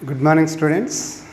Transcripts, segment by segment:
Good morning, students.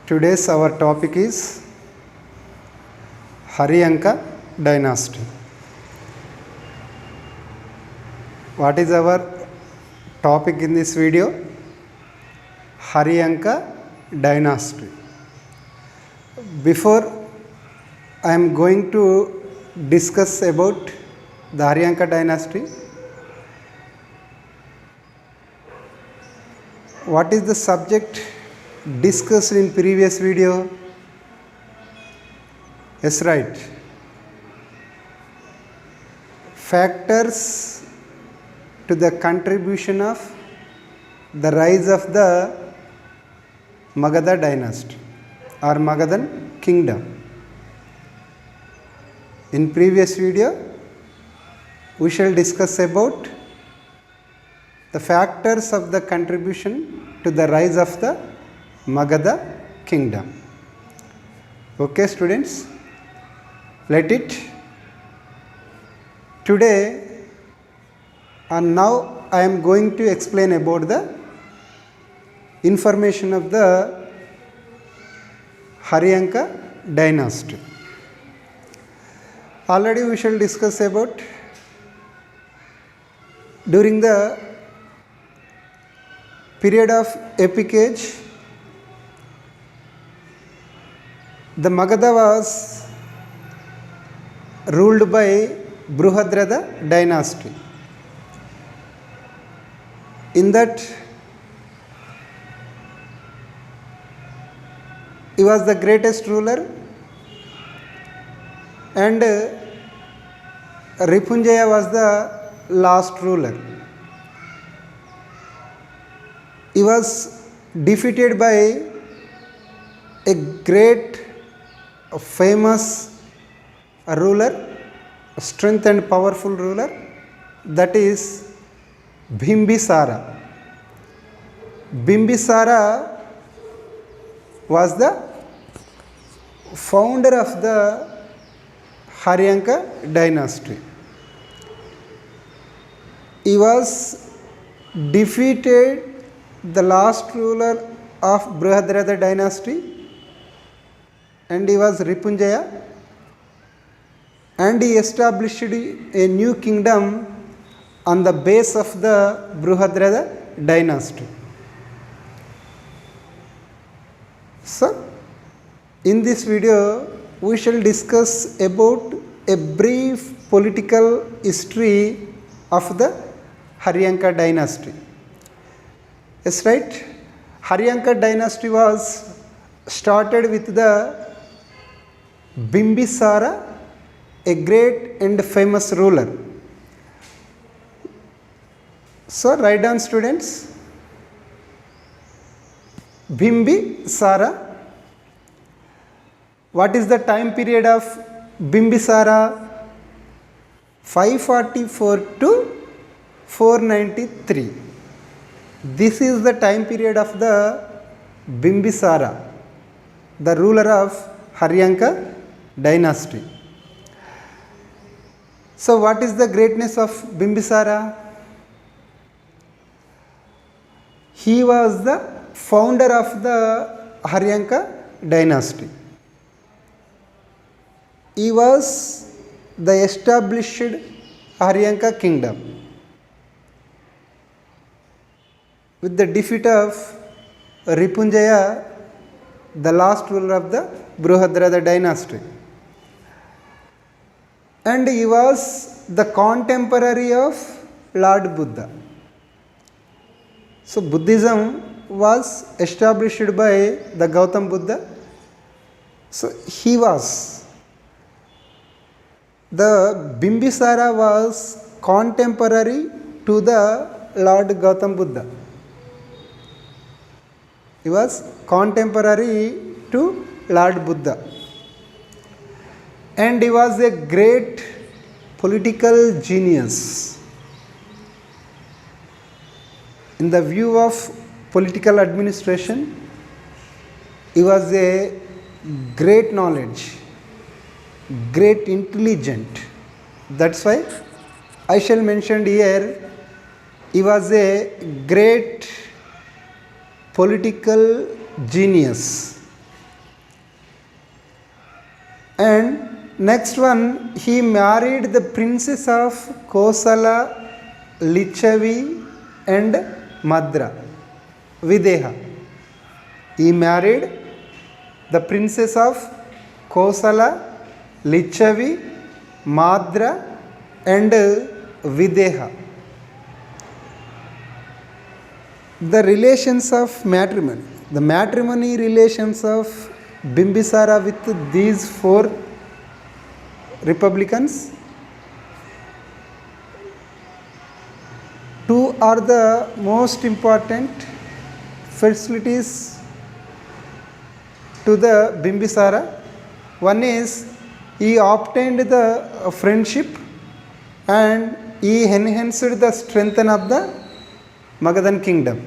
Today's our topic is Haryanka Dynasty. What is our topic in this video? Haryanka Dynasty. Before I am going to discuss about the Haryanka Dynasty, what is the subject discussed in previous video? Yes, right. Factors to the contribution of the rise of the Magadha dynasty or Magadhan kingdom. In previous video, we shall discuss about the factors of the contribution to the rise of the Magadha kingdom. Okay, students, let it. Today and now I am going to explain about the information of the Haryanka dynasty. Already we shall discuss about during the period of epic age, the Magadha was ruled by Bruhadrada dynasty. In that, he was the greatest ruler, and Ripunjaya was the last ruler. He was defeated by a great, famous ruler, a strength and powerful ruler, that is Bimbisara. Bimbisara was the founder of the Haryanka dynasty. He was defeated the last ruler of Bruhadrada dynasty, and he was Ripunjaya, and he established a new kingdom on the base of the Bruhadrada dynasty. So, in this video, we shall discuss about a brief political history of the Haryanka dynasty. Yes, right. Haryanka dynasty was started with the Bimbisara, a great and famous ruler. So write down, students. Bimbisara. What is the time period of Bimbisara? 544 to 493. This is the time period of the Bimbisara, the ruler of Haryanka dynasty. So what is the greatness of Bimbisara? He was the founder of the Haryanka dynasty. He was the established Haryanka kingdom. With the defeat of Ripunjaya, the last ruler of the Bruhadrada dynasty. And he was the contemporary of Lord Buddha. So Buddhism was established by the Gautam Buddha. So he was. The Bimbisara was contemporary to the Lord Gautam Buddha. He was contemporary to Lord Buddha. And he was a great political genius. In the view of political administration, he was a great knowledge, great intelligent. That's why I shall mention here He was a great political genius. And next one, he married the princess of Kosala, Lichavi and Madra, Videha. He married the princess of Kosala, Lichavi, Madra and Videha. The relations of matrimony, the matrimony relations of Bimbisara with these four republicans, two are the most important facilities to the Bimbisara. One is he obtained the friendship and he enhanced the strength of the Magadhan kingdom.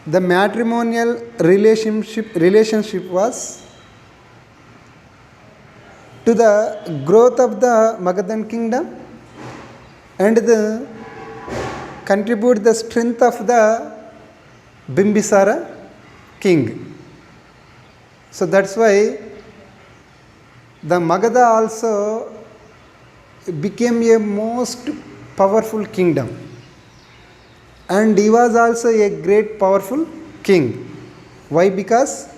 The matrimonial relationship was to the growth of the Magadhan kingdom and the contribute the strength of the Bimbisara king. So that's why the Magadha also became a most powerful kingdom, and he was also a great powerful king. Why? Because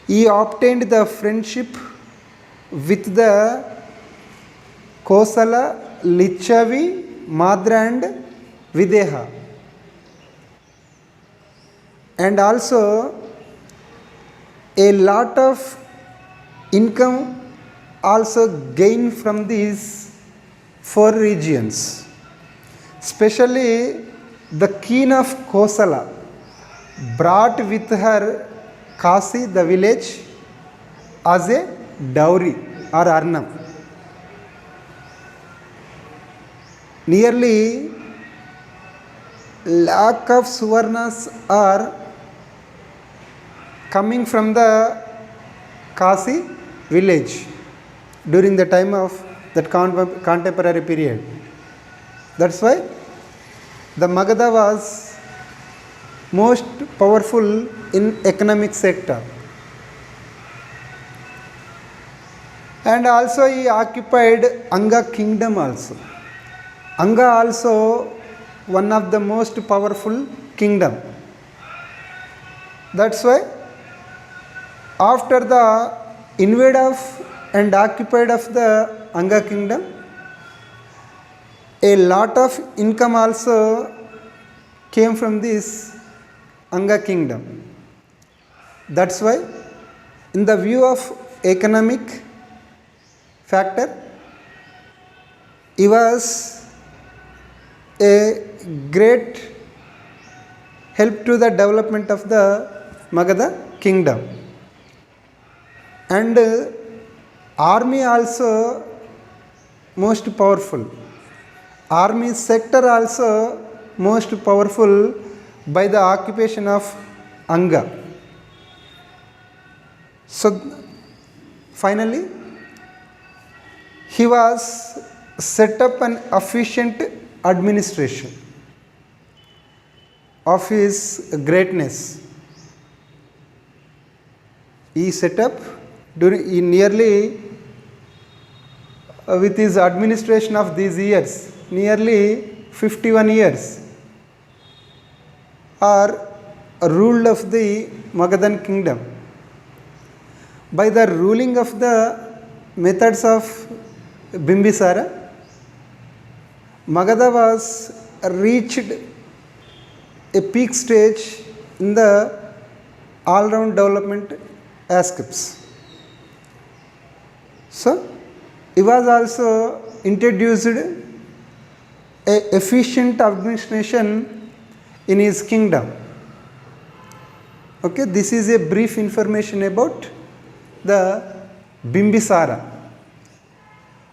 he obtained the friendship with the Kosala, Lichavi, Madra and Videha, and also a lot of income also gained from these four regions. Especially the queen of Kosala brought with her Kasi, the village, as a dowry or arnam. Nearly lakh of suvarnas are coming from the Kasi village during the time of that contemporary period. That's why the Magadha was most powerful in economic sector. And also he occupied Anga kingdom also. Anga also one of the most powerful kingdom. That's why after the invade of and occupied of the Anga kingdom, a lot of income also came from this Anga kingdom. That's why in the view of economic factor, he was a great help to the development of the Magadha kingdom. And army also most powerful. Army sector also most powerful by the occupation of Anga. So finally he was set up an efficient administration of his greatness. He set up during nearly with his administration of these years, nearly 51 years are ruled of the Magadhan kingdom. By the ruling of the methods of Bimbisara, Magadha was reached a peak stage in the all-round development aspects. So he was also introduced a efficient administration in his kingdom. Okay, this is a brief information about the Bimbisara.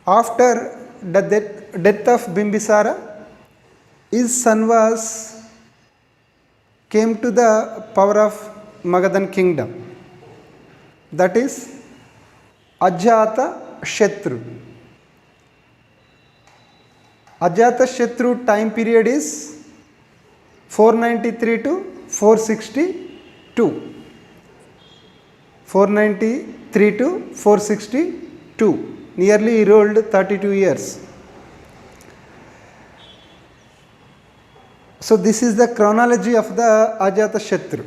After the death of Bimbisara, his son came to the power of Magadhan kingdom. That is Ajata Shatru. Ajatashatru time period is 493 to 462. 493 to 462. Nearly he ruled 32 years. So this is the chronology of the Ajatashatru.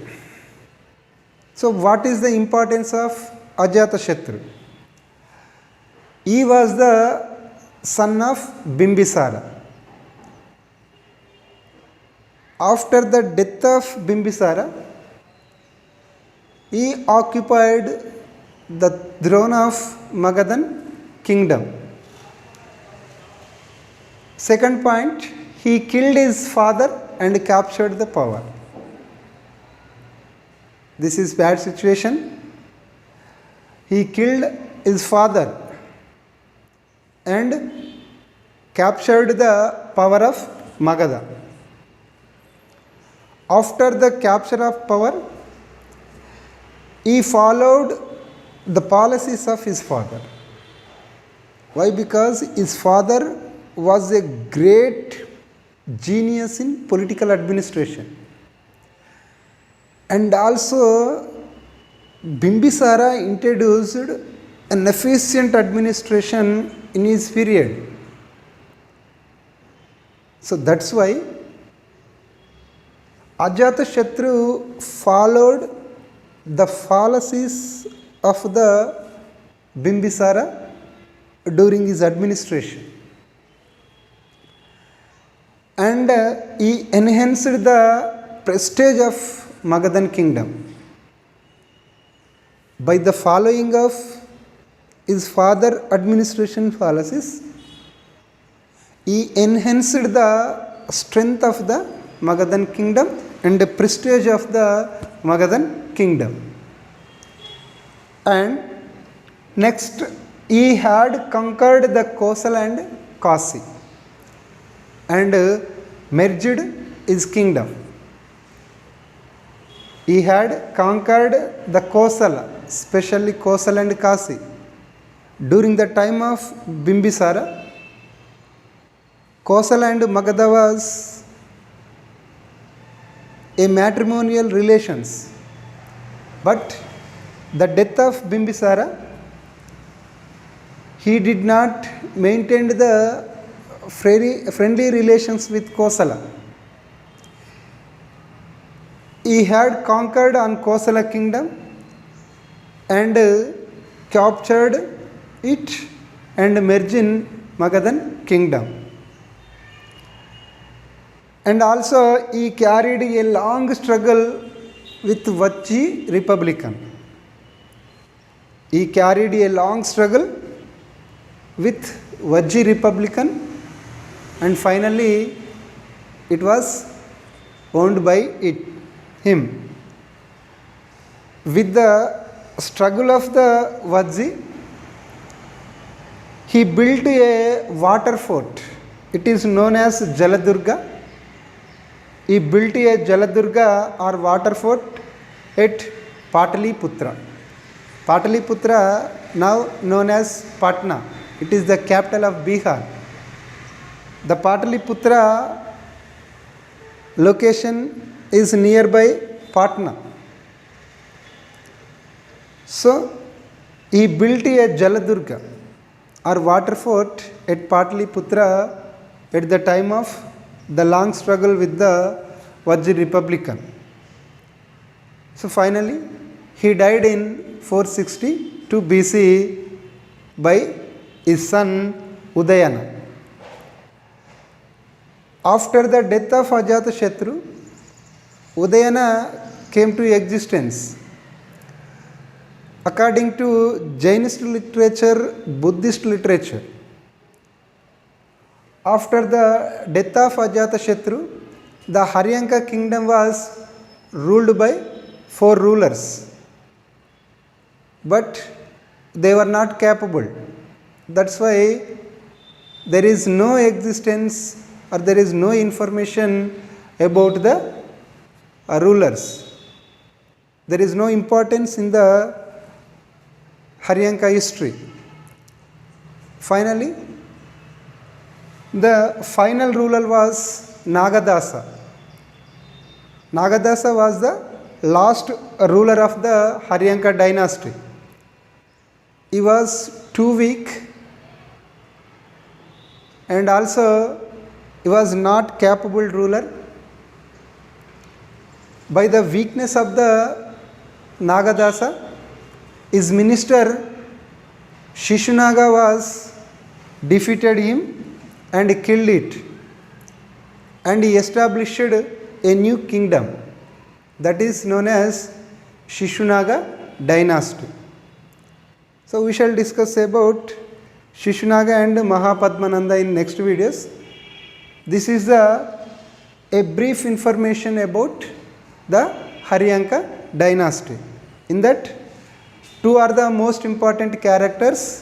So what is the importance of Ajatashatru? He was the son of Bimbisara. After the death of Bimbisara, he occupied the throne of Magadhan kingdom. Second point, he killed his father and captured the power. This is bad situation. He killed his father and captured the power of Magadha. After the capture of power, he followed the policies of his father. Why? Because his father was a great genius in political administration. And also Bimbisara introduced an efficient administration in his period. So that's why Ajatashatru followed the policies of the Bimbisara during his administration. And he enhanced the prestige of Magadhan kingdom by the following of his father administration policies. He enhanced the strength of the Magadhan kingdom and the prestige of the Magadhan kingdom. And next, he had conquered the Kosala and Kasi and merged his kingdom. He had conquered the Kosala, especially Kosala and Kasi. During the time of Bimbisara, Kosala and Magadha was a matrimonial relations. But the death of Bimbisara, he did not maintain the friendly relations with Kosala. He had conquered on Kosala kingdom and captured it and merged in Magadhan kingdom. And also he carried a long struggle with Vajji Republican. He carried a long struggle with Vajji Republican and finally it was owned by him. With the struggle of the Vajji, he built a water fort. It is known as Jaladurga. He built a Jaladurga or water fort at Pataliputra. Pataliputra, now known as Patna. It is the capital of Bihar. The Pataliputra location is nearby Patna. So, he built a Jaladurga or water fort at Pataliputra at the time of the long struggle with the Vajji Republican. So finally, he died in 462 BC by his son Udayana. After the death of Ajatashatru, Udayana came to existence. According to Jainist literature, Buddhist literature, after the death of Ajatashatru, the Haryanka kingdom was ruled by 4 rulers. But they were not capable. That's why there is no existence or there is no information about the rulers. There is no importance in the Haryanka history. Finally, The final ruler was Nagadasa. Nagadasa was the last ruler of the Haryanka dynasty. He was too weak and also he was not capable ruler. By the weakness of the Nagadasa, his minister Shishunaga was defeated him and killed it, and he established a new kingdom that is known as Shishunaga Dynasty. So we shall discuss about Shishunaga and Mahapadmananda in next videos. This is a brief information about the Haryanka dynasty. In that, two are the most important characters.